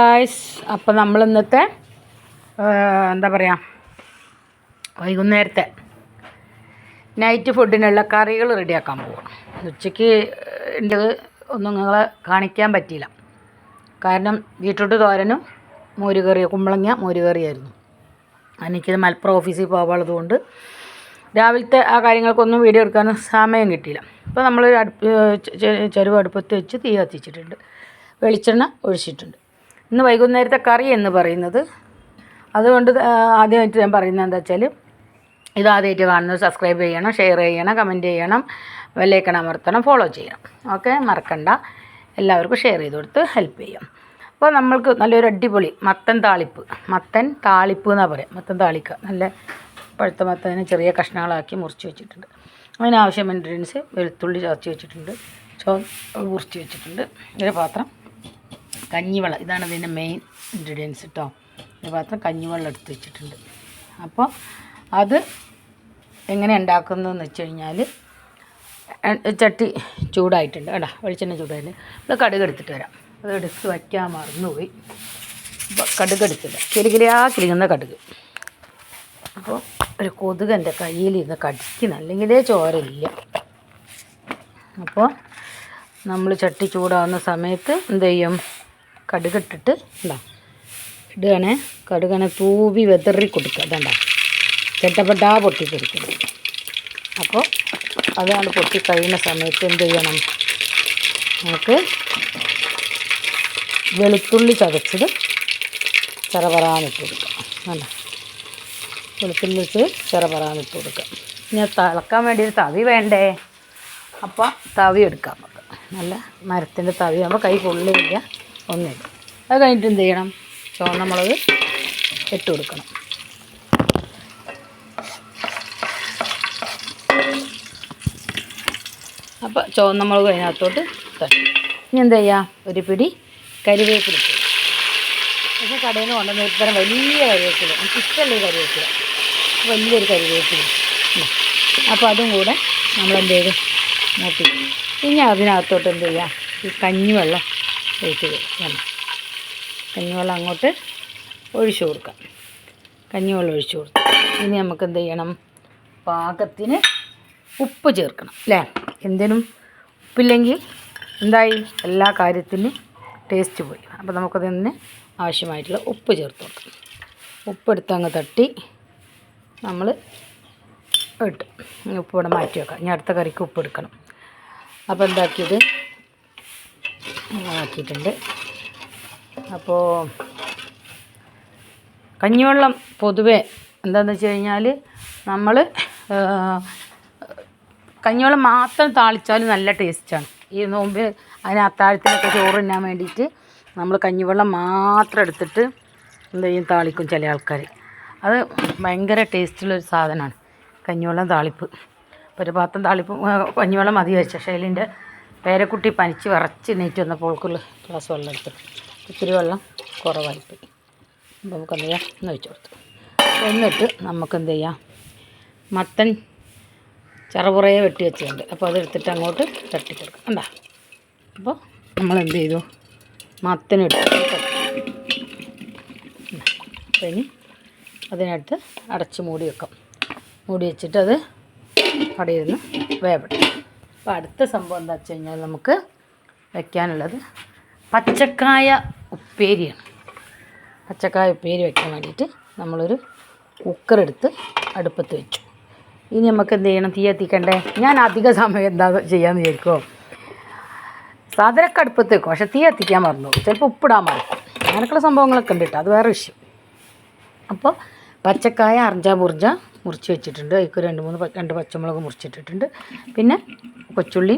Guys, അപ്പോൾ നമ്മൾ ഇന്നത്തെ എന്താ പറയുക, വൈകുന്നേരത്തെ നൈറ്റ് ഫുഡിനുള്ള കറികൾ റെഡിയാക്കാൻ പോവാം. ഉച്ചയ്ക്ക് ഉള്ളത് ഒന്നും നിങ്ങളെ കാണിക്കാൻ പറ്റിയില്ല. കാരണം ബീട്രൂട്ട് തോരനും മോരുകറിയോ കുമ്പളങ്ങ മോരുകറിയായിരുന്നു. എനിക്കിത് മലപ്പുറം ഓഫീസിൽ പോകാനുള്ളതുകൊണ്ട് രാവിലത്തെ ആ കാര്യങ്ങൾക്കൊന്നും വീഡിയോ എടുക്കാനും സമയം കിട്ടിയില്ല. അപ്പോൾ നമ്മൾ ചെരുവ് അടുപ്പത്ത് വെച്ച് തീ കത്തിച്ചിട്ടുണ്ട്, വെളിച്ചെണ്ണ ഒഴിച്ചിട്ടുണ്ട്. ഇന്ന് വൈകുന്നേരത്തെ കറി എന്ന് പറയുന്നത്, അതുകൊണ്ട് ആദ്യമായിട്ട് ഞാൻ പറയുന്നത് എന്താ വെച്ചാൽ, ഇതാദ്യമായിട്ട് കാണുന്നത് സബ്സ്ക്രൈബ് ചെയ്യണം, ഷെയർ ചെയ്യണം, കമൻറ്റ് ചെയ്യണം, ബെല്ലൈക്കൺ അമർത്തണം, ഫോളോ ചെയ്യണം. ഓക്കെ, മറക്കണ്ട. എല്ലാവർക്കും ഷെയർ ചെയ്ത് കൊടുത്ത് ഹെൽപ്പ് ചെയ്യാം. അപ്പോൾ നമ്മൾക്ക് നല്ലൊരു അടിപൊളി മത്തൻ താളിപ്പ് എന്നാണ് പറയുക. മത്തൻ താളിക്കുക, നല്ല പഴുത്ത മത്തനെ ചെറിയ കഷ്ണങ്ങളാക്കി മുറിച്ച് വെച്ചിട്ടുണ്ട്. അതിനാവശ്യം ഇൻഗ്രീഡിയൻസ്: വെളുത്തുള്ളി ചതച്ച് വെച്ചിട്ടുണ്ട്, മുറിച്ച് വെച്ചിട്ടുണ്ട്. ഒരു പാത്രം കഞ്ഞിവെള്ളം, ഇതാണ് ഇതിൻ്റെ മെയിൻ ഇൻഗ്രീഡിയൻസ് കേട്ടോ. ഒരു പാത്രം കഞ്ഞിവെള്ളം എടുത്ത് വെച്ചിട്ടുണ്ട്. അപ്പോൾ അത് എങ്ങനെ ഉണ്ടാക്കുന്നതെന്ന് വെച്ച് കഴിഞ്ഞാൽ, ചട്ടി ചൂടായിട്ടുണ്ട് കേട്ടോ, വെളിച്ചെണ്ണ ചൂടായിട്ട് നമ്മൾ കടുക് എടുത്തിട്ട് വരാം. അത് എടുത്ത് വയ്ക്കാൻ മറന്നുപോയി. അപ്പോൾ കടുക് എടുത്തില്ല, കിലുകിലാ കടുക്. അപ്പോൾ ഒരു കൊതുക് എൻ്റെ കയ്യിലിരുന്ന് കടിക്കുന്നു, അല്ലെങ്കിലേ ചോരയില്ല. അപ്പോൾ നമ്മൾ ചട്ടി ചൂടാവുന്ന സമയത്ത് എന്ത് ചെയ്യും, കടുകിട്ടിട്ട് ഇടുകയാണേ. കടുകനെ തൂവി വെതറി കൊടുക്കുക. അതുകൊണ്ടാ ചെട്ടപ്പെട്ടാ പൊട്ടിക്കൊടുക്കുന്നത്. അപ്പോൾ അതാണ് പൊട്ടിക്കഴിയുന്ന സമയത്ത് എന്ത് ചെയ്യണം, നമുക്ക് വെളുത്തുള്ളി ചതച്ചത് ചെറപറാന്നിട്ട് കൊടുക്കുക. വേണ്ട, വെളുത്തുള്ളി വെച്ച് ചെറപറാന്നിട്ട് കൊടുക്കുക. ഇനി തിളക്കാൻ വേണ്ടി ഒരു തവി വേണ്ടേ, അപ്പോൾ തവി എടുക്കാം നമുക്ക്. നല്ല മരത്തിൻ്റെ തവി ആകുമ്പോൾ കൈ പൊള്ളില്ല, ഒന്നിടും. അത് കഴിഞ്ഞിട്ട് എന്ത് ചെയ്യണം, ചുവന്ന മുളക് ഇട്ട് കൊടുക്കണം. അപ്പോൾ ചുവന്ന മുളക് അതിനകത്തോട്ട് തട്ടി. ഇനി എന്ത് ചെയ്യുക, ഒരു പിടി കരിവേപ്പില. പക്ഷേ കടയിൽ നിന്ന് കൊണ്ടുവന്ന ഇത്തരം വലിയ കരിവേപ്പില, എനിക്കിഷ്ടമല്ല ഈ കരിവേപ്പില, വലിയൊരു കരിവേപ്പില. അപ്പോൾ അതും കൂടെ നമ്മളെന്ത് ചെയ്ത് നോക്കി. ഇനി അതിനകത്തോട്ട് എന്ത് ചെയ്യുക, ഈ കഞ്ഞിവെള്ളം ഒഴിച്ച് കൊടുക്കണം. കഞ്ഞിവെള്ളം അങ്ങോട്ട് ഒഴിച്ചു കൊടുക്കാം. കഞ്ഞിവെള്ളം ഒഴിച്ചു കൊടുക്കാം. ഇനി നമുക്ക് എന്ത് ചെയ്യണം, പാകത്തിന് ഉപ്പ് ചേർക്കണം അല്ലേ. എന്തിനും ഉപ്പില്ലെങ്കിൽ എന്തായി, എല്ലാ കാര്യത്തിനും ടേസ്റ്റ് പോയി. അപ്പോൾ നമുക്കതിന് ആവശ്യമായിട്ടുള്ള ഉപ്പ് ചേർത്ത് കൊടുക്കാം. ഉപ്പെടുത്ത് അങ്ങ് തട്ടി നമ്മൾ ഇട്ട് ഉപ്പ് ഇവിടെ മാറ്റി വെക്കാം. ഇനി അടുത്ത കറിക്ക് ഉപ്പ് എടുക്കണം. അപ്പോൾ എന്താക്കിയത് ആക്കിയിട്ടുണ്ട്. അപ്പോൾ കഞ്ഞിവെള്ളം പൊതുവേ എന്താണെന്ന് വെച്ച് കഴിഞ്ഞാൽ, നമ്മൾ കഞ്ഞിവെള്ളം മാത്രം താളിച്ചാൽ നല്ല ടേസ്റ്റാണ്. ഈ നോമ്പ് അതിന് അത്താഴത്തിനൊക്കെ ചോറ് തിന്നാൻ വേണ്ടിയിട്ട് നമ്മൾ കഞ്ഞിവെള്ളം മാത്രം എടുത്തിട്ട് എന്ത് ചെയ്യും, താളിക്കും ചില ആൾക്കാർ. അത് ഭയങ്കര ടേസ്റ്റുള്ളൊരു സാധനമാണ് കഞ്ഞിവെള്ളം താളിപ്പ്. ഇപ്പോൾ ഒരു പാത്രം താളിപ്പ് കഞ്ഞിവെള്ളം മതി വെച്ച ശൈലിൻ്റെ പേരക്കുട്ടി പനിച്ച് വിറച്ച് നീറ്റ് വന്നപ്പോൾ ഗ്ലാസ് വെള്ളം എടുത്തിട്ട് ഇത്തിരി വെള്ളം കുറവായിപ്പോയി. അപ്പോൾ നമുക്ക് എന്ത് ചെയ്യാം, ഒന്ന് വെച്ച് കൊടുത്തു. എന്നിട്ട് നമുക്ക് എന്ത് ചെയ്യാം, മത്തൻ ചെറുപുറയെ വെട്ടി വെച്ചിട്ടുണ്ട്. അപ്പോൾ അതെടുത്തിട്ട് അങ്ങോട്ട് തട്ടിക്കൊടുക്കാം. കണ്ടാ, അപ്പോൾ നമ്മളെന്ത് ചെയ്തു, മത്തനെടുത്ത് അപ്പോൾ ഇനി അതിനടുത്ത് അടച്ച് മൂടി വെക്കാം. മൂടി വെച്ചിട്ട് അത് അവിടെ ഇരുന്ന് വേവട്ടെ. അപ്പോൾ അടുത്ത സംഭവം എന്താ വെച്ച് കഴിഞ്ഞാൽ, നമുക്ക് വയ്ക്കാനുള്ളത് പച്ചക്കായ ഉപ്പേരിയാണ്. പച്ചക്കായ ഉപ്പേരി വയ്ക്കാൻ വേണ്ടിയിട്ട് നമ്മളൊരു കുക്കറെടുത്ത് അടുപ്പത്ത് വെച്ചു. ഇനി നമുക്ക് എന്ത് ചെയ്യണം, തീ കത്തിക്കണ്ടേ. ഞാൻ അധിക സമയം എന്താ ചെയ്യാമെന്ന് വിചാരിക്കുമോ, സാധനമൊക്കെ അടുപ്പത്ത് വെക്കും, പക്ഷേ തീ കത്തിക്കാൻ മറന്നു, ചിലപ്പോൾ ഉപ്പിടാൻ മറക്കും. അങ്ങനെയൊക്കെയുള്ള സംഭവങ്ങളൊക്കെ ഉണ്ട് കേട്ടോ, അത് വേറെ വിഷയം. അപ്പോൾ പച്ചക്കായ അർജ ബുർജ മുറിച്ച് വെച്ചിട്ടുണ്ട്. അതിലേക്ക് രണ്ട് പച്ചമുളക് മുറിച്ചിട്ടിട്ടുണ്ട്. പിന്നെ കൊച്ചുള്ളി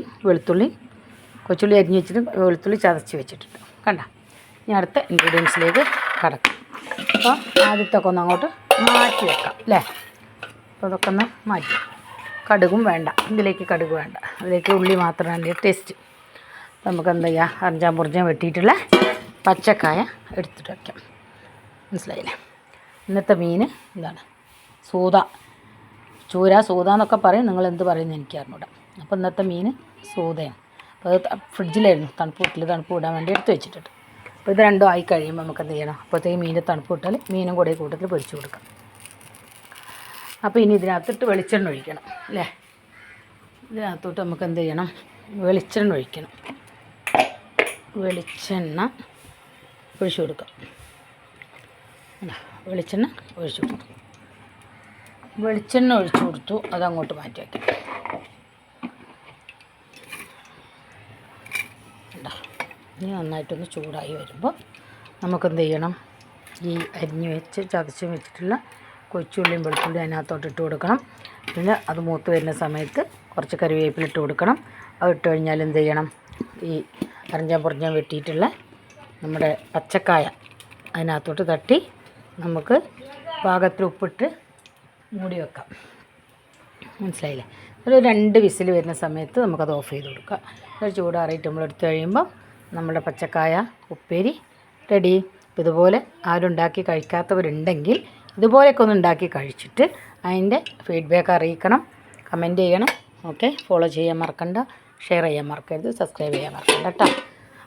അരിഞ്ഞ് വെച്ചിട്ട് വെളുത്തുള്ളി ചതച്ച് വെച്ചിട്ടുണ്ട്. കണ്ട, ഇനി അടുത്ത ഇൻഗ്രീഡിയൻസിലേക്ക് കടക്കാം. അപ്പോൾ ആദ്യത്തൊക്കെ ഒന്ന് അങ്ങോട്ട് മാറ്റി വെക്കാം അല്ലേ. അപ്പോൾ അതൊക്കെ ഒന്ന് മാറ്റി. കടുകും വേണ്ട, ഇതിലേക്ക് കടുക് വേണ്ട, അതിലേക്ക് ഉള്ളി മാത്രമാണ് ടേസ്റ്റ്. നമുക്ക് എന്താ ചെയ്യുക, അർജാം ബുർജം വെട്ടിയിട്ടുള്ള പച്ചക്കായ എടുത്തിട്ട് വയ്ക്കാം. മനസ്സിലായില്ലേ. ഇന്നത്തെ മീൻ എന്താണ്, സൂത എന്നൊക്കെ പറയും, നിങ്ങൾ എന്ത് പറയുന്നത് എനിക്ക് അറിഞ്ഞൂടാ. അപ്പോൾ ഇന്നത്തെ മീൻ സൂതയാണ്. അപ്പോൾ അത് ഫ്രിഡ്ജിലായിരുന്നു, തണുപ്പ് വിടാൻ വേണ്ടി എടുത്ത് വെച്ചിട്ടുണ്ട്. അപ്പോൾ ഇത് രണ്ടും ആയി കഴിയുമ്പോൾ നമുക്ക് എന്ത് ചെയ്യണം, അപ്പോഴത്തേക്ക് മീനിൻ്റെ തണുപ്പ് ഇട്ടാൽ മീനും കൂടെ കൂട്ടത്തിൽ പൊരിച്ച് കൊടുക്കാം. അപ്പോൾ ഇനി ഇതിനകത്തിട്ട് വെളിച്ചെണ്ണ ഒഴിക്കണം അല്ലേ. ഇതിനകത്തോട്ട് നമുക്ക് എന്ത് ചെയ്യണം, വെളിച്ചെണ്ണ ഒഴിക്കണം. വെളിച്ചെണ്ണ ഒഴിച്ചു കൊടുക്കാം. വെളിച്ചെണ്ണ ഒഴിച്ചു കൊടുത്തു. വെളിച്ചെണ്ണ ഒഴിച്ചു കൊടുത്തു. അതങ്ങോട്ട് മാറ്റി വയ്ക്കാം. ഇനി നന്നായിട്ടൊന്ന് ചൂടായി വരുമ്പോൾ നമുക്കെന്ത് ചെയ്യണം, ഈ അരിഞ്ഞ് വെച്ച് ചതച്ച് വെച്ചിട്ടുള്ള കൊച്ചുള്ളിയും വെളുത്തുള്ളിയും അതിനകത്തോട്ട് ഇട്ട് കൊടുക്കണം. പിന്നെ അത് മൂത്ത് വരുന്ന സമയത്ത് കുറച്ച് കറിവേപ്പില ഇട്ട് കൊടുക്കണം. അത് ഇട്ട് കഴിഞ്ഞാൽ എന്ത് ചെയ്യണം, ഈ അരഞ്ഞാൻ വെട്ടിയിട്ടുള്ള നമ്മുടെ പച്ചക്കായ അതിനകത്തോട്ട് തട്ടി നമുക്ക് പാകത്തിൽ ഉപ്പിട്ട് മൂടി വെക്കാം. മനസ്സിലായില്ലേ? ഒരു 2 വിസിൽ വരുന്ന സമയത്ത് നമുക്കത് ഓഫ് ചെയ്ത് കൊടുക്കാം. ഒരു ചൂടാറിയിട്ട് നമ്മളെടുത്ത് കഴിയുമ്പോൾ നമ്മുടെ പച്ചക്കായ ഉപ്പേരി റെഡി. ഇതുപോലെ ആരും ഉണ്ടാക്കി കഴിക്കാത്തവരുണ്ടെങ്കിൽ ഇതുപോലെയൊക്കെ ഒന്ന് ഉണ്ടാക്കി കഴിച്ചിട്ട് അതിൻ്റെ ഫീഡ്ബാക്ക് അറിയിക്കണം, കമൻറ്റ് ചെയ്യണം. ഓക്കെ, ഫോളോ ചെയ്യാൻ മറക്കണ്ട, ഷെയർ ചെയ്യാൻ മറക്കരുത്, സബ്സ്ക്രൈബ് ചെയ്യാൻ മറക്കണ്ട കേട്ടോ.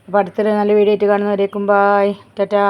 അപ്പോൾ അടുത്തൊരു നല്ല വീഡിയോ ആയിട്ട് കാണുന്നവരേക്കും ബായ്, ടാറ്റാ.